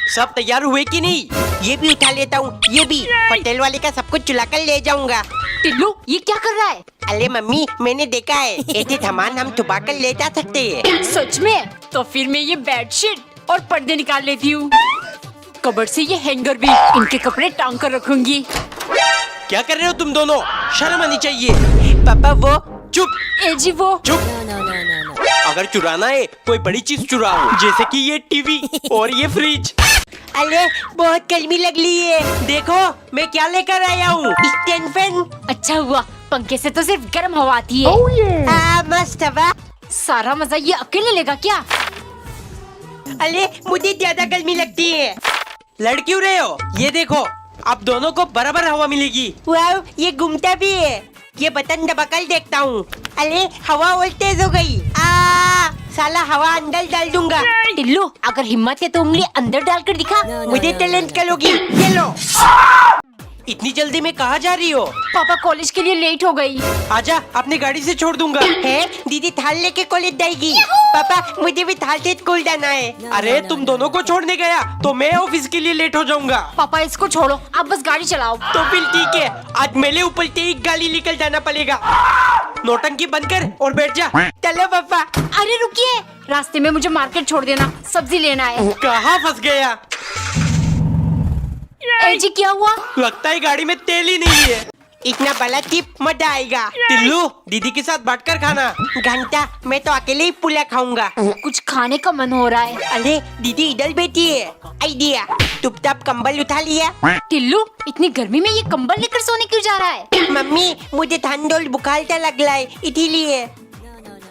सब तैयार हुए कि नहीं? ये भी उठा लेता हूँ, ये भी। होटल वाले का सब कुछ चुला कर ले जाऊंगा। टिल्लू ये क्या कर रहा है? अरे मम्मी, मैंने देखा है, ऐसे सामान हम छुपा कर ले जा सकते हैं। सच में? तो फिर मैं ये बेडशीट और पर्दे निकाल लेती हूँ। कबर्ड से ये हैंगर भी, इनके कपड़े टांग कर रखूंगी। क्या कर रहे हो तुम दोनों? शर्म आनी चाहिए। पापा वो चुप ए जी वो चुप। अगर चुराना है कोई बड़ी चीज चुराओ, जैसे कि ये टीवी और ये फ्रिज। अरे बहुत गर्मी लग रही है। देखो मैं क्या लेकर आया हूँ। Stand fan. अच्छा हुआ, पंखे से तो सिर्फ गर्म हवा आती है। मस्त हवा। सारा मजा ये अकेले लेगा क्या? अरे मुझे ज्यादा गर्मी लगती है। लड़ क्यों रहे हो? ये देखो, आप दोनों को बराबर हवा मिलेगी। वाह, ये घूमता भी है। ये बटन दबाकर देखता हूँ। अरे हवा और तेज हो गई। साला हवा अंदर डाल दूंगा। टिल्लू अगर हिम्मत है तो उंगली अंदर डालकर दिखा। मुझे टैलेंट करोगी, ये लो। इतनी जल्दी में कहाँ जा रही हो? पापा कॉलेज के लिए लेट हो गई। आजा, अपनी गाड़ी से छोड़ दूंगा। है दीदी थाल लेके कॉलेज जाएगी। पापा मुझे भी थाल से स्कूल जाना है। अरे तुम दोनों को छोड़ने गया तो मैं ऑफिस के लिए लेट हो जाऊंगा। पापा इसको छोड़ो, आप बस गाड़ी चलाओ। तो फिर ठीक है, आज मेरे ऊपर से एक गाड़ी निकल जाना पड़ेगा। नौटंकी बंद कर और बैठ जा। चलो पापा। अरे रुकिए, रास्ते में मुझे मार्केट छोड़ देना, सब्जी लेना है। कहाँ फंस गया? ए जी क्या हुआ? लगता है गाड़ी में तेल ही नहीं है। इतना बड़ा टिप मजा आएगा। टिल्लू दीदी के साथ बांटकर खाना। घंटा मैं तो अकेले ही पुला खाऊंगा। कुछ खाने का मन हो रहा है। अरे दीदी इधर बैठी है। आइडिया, चुपचाप कंबल उठा लिया। टिल्लू इतनी गर्मी में ये कंबल लेकर सोने क्यों जा रहा है? मम्मी मुझे ठंड और बुखार सा लग रहा है, इसीलिए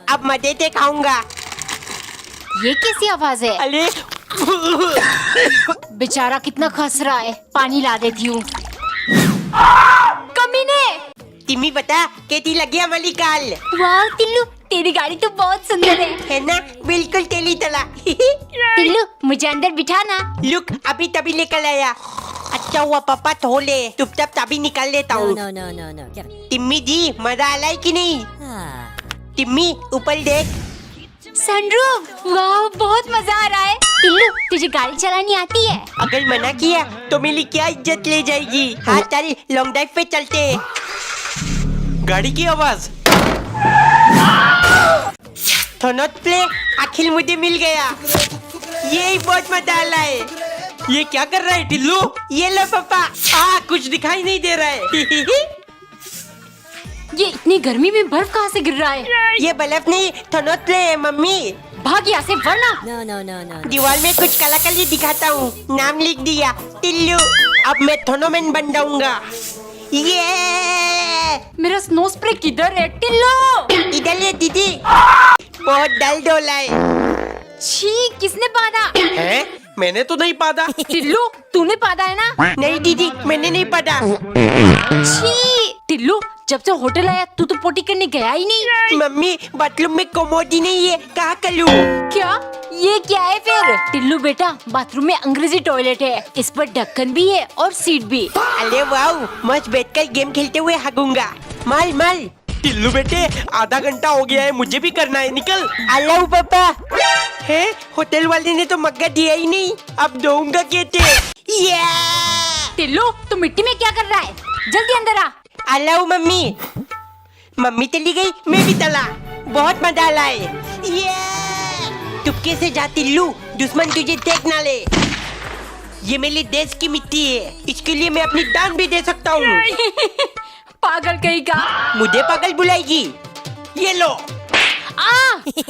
अब मजे से खाऊंगा। ये कैसी आवाज है? अरे बेचारा कितना खस रहा है, पानी ला देती हूँ। कमीने! तिमी बता कैसी लगी हमारी कार? वाह टिल्लू, तेरी गाड़ी तो बहुत सुंदर है ना? बिल्कुल तेली तला। टिल्लू मुझे अंदर बिठा ना। लुक अभी तभी लेकर आया। अच्छा हुआ पापा थोले, चुपचाप तभी निकाल लेता हूँ। टिम्मी जी मजा आ रहा है कि नहीं? टिम्मी ऊपर देख। सनरूफ, वाह बहुत मजा आ रहा है। टिल्लू तुझे गाड़ी चलानी आती है? अगर मना किया तो मेरी क्या इज्जत ले जाएगी। हाँ चल लॉन्ग ड्राइव पे चलते हैं। गाड़ी की आवाज। थोनोट प्ले, आखिर मुझे मिल गया। यही बहुत मजा आ रहा है। ये क्या कर रहा है टिल्लू? ये लो पापा। कुछ दिखाई नहीं दे रहा है। ये इतनी गर्मी में बर्फ कहाँ से गिर रहा है? ये बर्फ नहीं, थोनोट प्ले है मम्मी। भाग यहाँ से वरना। दीवार में कुछ कलाकारी दिखाता हूँ, नाम लिख दिया टिल्लू। अब मैं थोनोमैन बन जाऊंगा। ये मेरा स्नो स्प्रे किधर है? टिल्लू इधर है दीदी। बहुत डल डोला है। छी, किसने पादा? है? मैंने तो नहीं पादा। टिल्लू तूने पादा है ना? नहीं दीदी मैंने नहीं पढ़ा। छी! टिल्लू जब से होटल आया तू तो पोटी करने गया ही नहीं। मम्मी बाथरूम में कोमोडी नहीं है, कहाँ करूँ? क्या? ये क्या है फिर? टिल्लू बेटा बाथरूम में अंग्रेजी टॉयलेट है, इस पर ढक्कन भी है और सीट भी। अरे वाह, मस्त बैठकर गेम खेलते हुए हगूंगा। माल माल। टिल्लू बेटे आधा घंटा हो गया है, मुझे भी करना है, निकल। अल्लाह पापा। है होटल वाले ने तो मग्गा दिया ही नहीं, अब दूंगा कैसे? टिल्लू तू मिट्टी में क्या कर रहा है? जल्दी अंदर आ। अल्लाह मम्मी। मम्मी चली गई, मैं भी चला। बहुत मजा आ रहा है। चुपके से जा टिल्लू, दुश्मन तुझे देख ना ले। ये मेरे देश की मिट्टी है, इसके लिए मैं अपनी जान भी दे सकता हूँ। पागल कहीं का। मुझे पागल बुलाएगी? ये लो।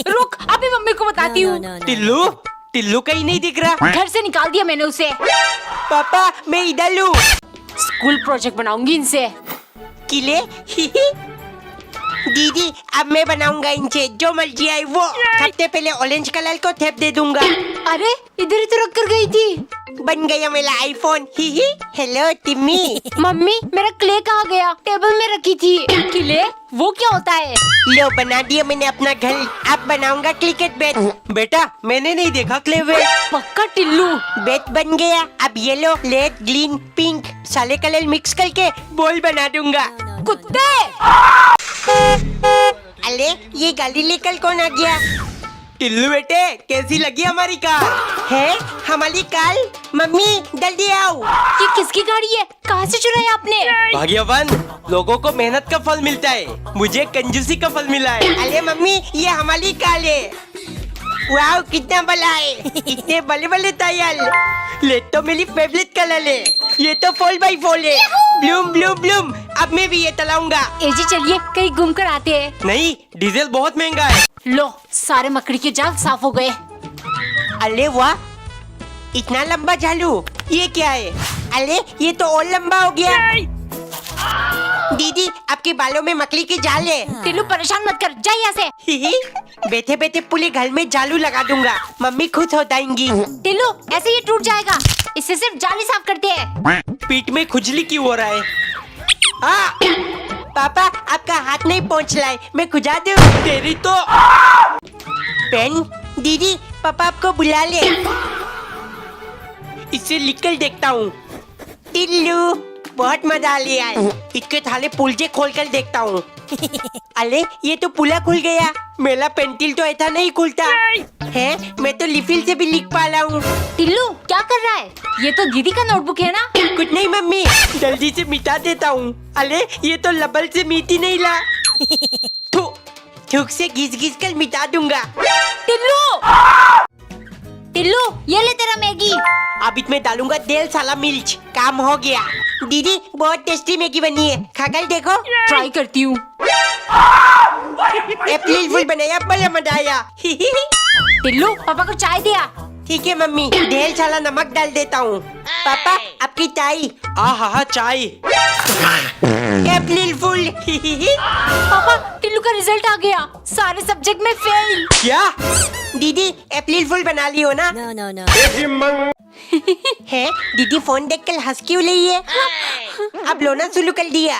रुक, अभी मम्मी को बताती हूँ। टिल्लू टिल्लू कहीं नहीं दिख रहा। घर से निकाल दिया मैंने उसे। पापा मैं इधर हूँ। स्कूल प्रोजेक्ट बनाऊंगी इनसे। किले दीदी अब मैं बनाऊंगा इनसे जो मर्जी आए वो। सबसे पहले ऑरेंज कलर को थेप दे दूंगा। अरे इधर ही तो रख कर गई थी। बन गया मेरा आईफोन। हेलो टिम्मी। मम्मी मेरा क्ले कहाँ गया? टेबल में रखी थी। क्ले वो क्या होता है? लो बना दिया मैंने अपना घर। अब बनाऊंगा क्रिकेट बैट। बेटा मैंने नहीं देखा क्ले बैट। पक्का टिल्लू। बैट बन गया। अब येलो रेड ग्रीन पिंक सारे कलर मिक्स करके बॉल बना दूंगा। कुत्ते! अरे ये गाड़ी लेकर कौन आ गया? टिल्लू बेटे कैसी लगी हमारी कार? है हमारी कार। मम्मी जल्दी आओ। ये किसकी गाड़ी है? कहाँ से चुराई आपने? भाग्यवान लोगों को मेहनत का फल मिलता है, मुझे कंजूसी का फल मिला है। अरे मम्मी ये हमारी कार है। वाह कितना बड़ा है, इतने बड़े बड़े टायर। ले तो मेरी फेवरेट कलर है, ये तो 4x4 है। Bloom Bloom Bloom. अब मैं भी ये चलाऊंगा। एजी चलिए कहीं घूम कर आते हैं। नहीं, डीजल बहुत महंगा है। लो सारे मकड़ी के जाल साफ हो गए। अरे वाह इतना लंबा झालू, ये क्या है? अरे ये तो और लंबा हो गया। दीदी आपके बालों में मकड़ी के जाल है। टिल्लू परेशान मत कर, जा यहाँ से। बैठे बैठे पूरे घर में जालू लगा दूंगा, मम्मी खुश हो जाएंगी। टिल्लू ऐसे ये टूट जाएगा, इससे सिर्फ जाली साफ करते हैं। पीठ में खुजली क्यों हो रहा है? पापा आपका हाथ नहीं पहुँच रहा है, मैं खुजा दूं? तेरी तो पेन दीदी पापा आपको बुला ले। इससे लिख कर देखता हूँ। टिल्लू बहुत मजा आ लिया है, इसके थाले पुलजे खोल कर देखता हूँ। अरे ये तो पुला खुल गया, मेरा पेंटिल तो ऐसा नहीं खुलता है। मैं तो लिफिल से भी लिख पा रहा हूँ। टिल्लू क्या कर रहा है? ये तो दीदी का नोटबुक है ना? कुछ नहीं मम्मी, जल्दी से मिटा देता हूँ। अरे ये तो लबल से मीठी नहीं ला। थूक से घिस घिस कर मिटा दूंगा। टिल्लू ये ले तेरा मैगी। अब इसमें डालूंगा तेल साला मिर्च, काम हो गया। दीदी बहुत टेस्टी मैगी बनी है, खाकर देखो। ट्राई करती हूँ। अप्रैल फूल बनाया, बड़ा मजा आया। टिल्लू पापा को चाय दिया। ठीक है मम्मी, ढेर सारा नमक डाल देता हूँ। पापा आपकी चाय। आहा चाय। अप्रैल फूल। पापा टिल्लू का रिजल्ट आ गया, सारे सब्जेक्ट में फेल। क्या? दीदी अप्रैल फूल बना ली हो ना? है दीदी फोन देखकर हंस क्यों रही है? अब रोना शुरू कर दिया।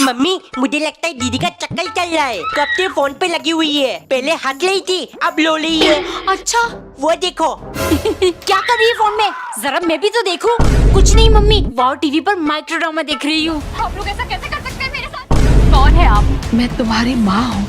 मम्मी मुझे लगता है दीदी का चक्कर चल रहा है, कब से फोन पे लगी हुई है। पहले हंस रही थी, अब रो रही है। अच्छा वो देखो। क्या कर रही है फोन में? जरा मैं भी तो देखूं। कुछ नहीं मम्मी, वाव टीवी पर माइक्रो ड्रामा देख रही हूँ। आप लोग ऐसा कैसे कर सकते हैं मेरे साथ? कौन है आप? मैं तुम्हारी माँ हूँ।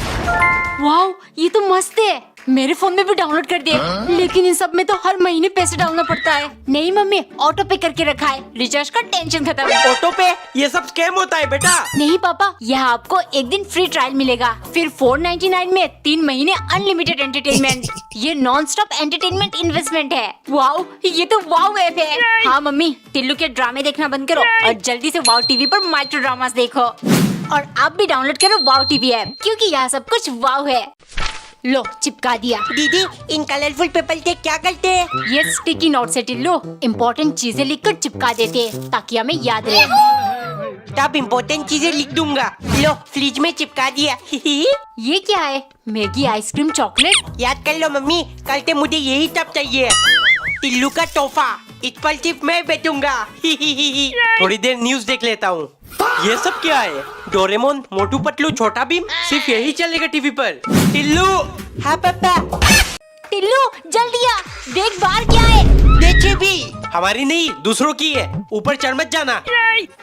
वाव ये तो मस्त है, मेरे फोन में भी डाउनलोड कर दे। लेकिन इन सब में तो हर महीने पैसे डालना पड़ता है। नहीं मम्मी ऑटो पे करके रखा है, रिचार्ज का टेंशन खत्म। ऑटो पे ये सब स्कैम होता है बेटा। नहीं पापा, यह आपको एक दिन फ्री ट्रायल मिलेगा, फिर 499 में 3 महीने अनलिमिटेड एंटरटेनमेंट। ये नॉन स्टॉप एंटरटेनमेंट इन्वेस्टमेंट है। वाओ ये तो वाओ ऐप है। हाँ मम्मी टिल्लू के ड्रामे देखना बंद करो और जल्दी से वाओ टीवी पर माइक्रो ड्रामास देखो। और आप भी डाउनलोड करो वाओ टीवी ऐप, क्योंकि यहाँ सब कुछ वाओ है। लो चिपका दिया। दीदी इन कलरफुल पेपर से क्या करते हैं? ये स्टिकी नोट से टिल्लू इम्पोर्टेंट चीजें लिखकर चिपका देते हैं ताकि हमें याद रहे। तब इम्पोर्टेंट चीजें लिख दूंगा। लो फ्रिज में चिपका दिया। ये क्या है? Maggi ice cream chocolate. याद कर लो मम्मी, कल से मुझे यही सब चाहिए। टिल्लू का तोहफा, इस पर सिर्फ मैं बैठूंगा। थोड़ी देर न्यूज देख लेता हूँ। ये सब क्या है? डोरेमोन, मोटू पतलू, छोटा भीम, सिर्फ यही चलेगा टीवी पर। टिल्लू। हाँ पापा। टिल्लू जल्दी आ, देख बाहर क्या है। देखे भी। हमारी नहीं दूसरों की है, ऊपर चढ़ मत जाना।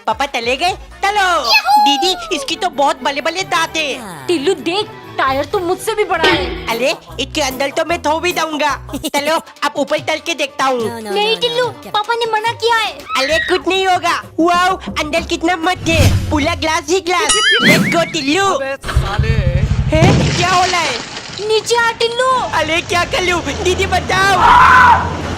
पापा चले गए? चलो। दीदी इसकी तो बहुत बड़े बड़े दांत है। टिल्लू देख, टायर तो मुझसे भी बड़ा है। अरे इसके अंदर तो मैं धो भी दूंगा। चलो अब ऊपर चल के देखता हूँ। नहीं टिल्लू, पापा ने मना किया है। अरे कुछ नहीं होगा। वाओ अंदर कितना मस्त है, पूरा glass he glass. Let's go Tillu. है क्या हो रहा है? नीचे आ टिल्लू। अरे क्या कर लूं? दीदी बचाओ।